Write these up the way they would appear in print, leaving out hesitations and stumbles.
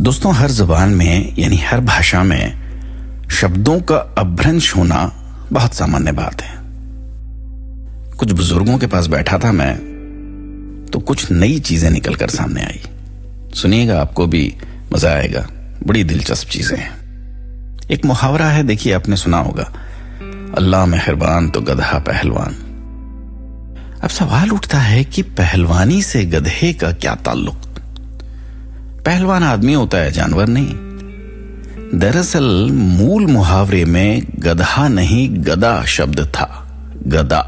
दोस्तों, हर जबान में यानी हर भाषा में शब्दों का अपभ्रंश होना बहुत सामान्य बात है। कुछ बुजुर्गों के पास बैठा था मैं, तो कुछ नई चीजें निकलकर सामने आई। सुनिएगा, आपको भी मजा आएगा। बड़ी दिलचस्प चीजें हैं। एक मुहावरा है, देखिए आपने सुना होगा, अल्लाह मेहरबान तो गधा पहलवान। अब सवाल उठता है कि पहलवानी से गधे का क्या ताल्लुक? पहलवान आदमी होता है, जानवर नहीं। दरअसल मूल मुहावरे में गधा नहीं गदा शब्द था। गदा,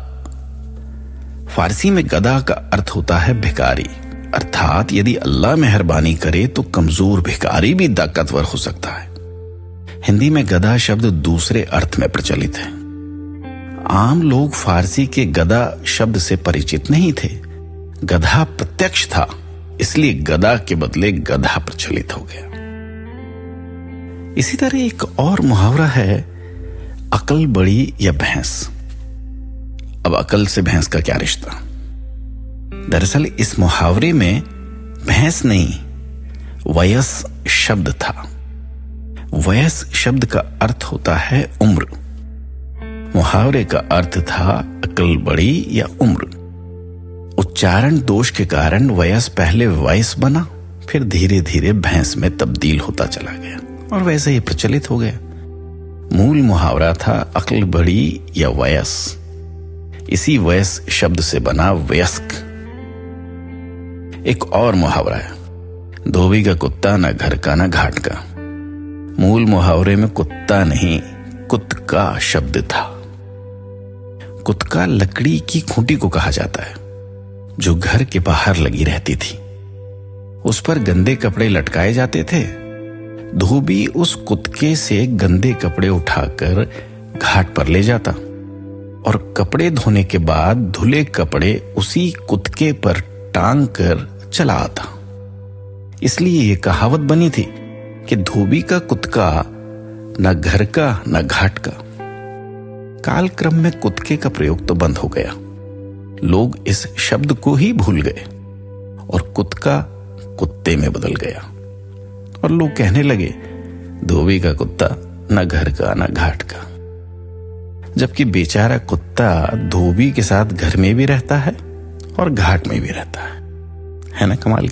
फारसी में गदा का अर्थ होता है भिखारी, अर्थात यदि अल्लाह मेहरबानी करे तो कमजोर भिखारी भी ताकतवर हो सकता है। हिंदी में गधा शब्द दूसरे अर्थ में प्रचलित है। आम लोग फारसी के गदा शब्द से परिचित नहीं थे। गधा प्रत्यक्ष था, इसलिए गदा के बदले गधा प्रचलित हो गया। इसी तरह एक और मुहावरा है, अकल बड़ी या भैंस। अब अकल से भैंस का क्या रिश्ता? दरअसल इस मुहावरे में भैंस नहीं, वयस शब्द था। वयस शब्द का अर्थ होता है उम्र। मुहावरे का अर्थ था अकल बड़ी या उम्र। उच्चारण दोष के कारण वयस पहले वयस बना, फिर धीरे धीरे भैंस में तब्दील होता चला गया और वैसे ही प्रचलित हो गया। मूल मुहावरा था अकल बड़ी या वयस। इसी वयस शब्द से बना वयस्क। एक और मुहावरा है, धोबी का कुत्ता न घर का न घाट का। मूल मुहावरे में कुत्ता नहीं, कुत्का शब्द था। कुत्का लकड़ी की खूंटी को कहा जाता है, जो घर के बाहर लगी रहती थी। उस पर गंदे कपड़े लटकाए जाते थे। धोबी उस कुत्के से गंदे कपड़े उठाकर घाट पर ले जाता और कपड़े धोने के बाद धुले कपड़े उसी कुत्के पर टांग कर चला आता। इसलिए ये कहावत बनी थी कि धोबी का कुत्का न घर का न घाट का। कालक्रम में कुत्के का प्रयोग तो बंद हो गया। लोग इस शब्द को ही भूल गए और कुत्का कुत्ते में बदल गया और लोग कहने लगे, धोबी का कुत्ता न घर का न घाट का। जबकि बेचारा कुत्ता धोबी के साथ घर में भी रहता है और घाट में भी रहता है ना? कमाल की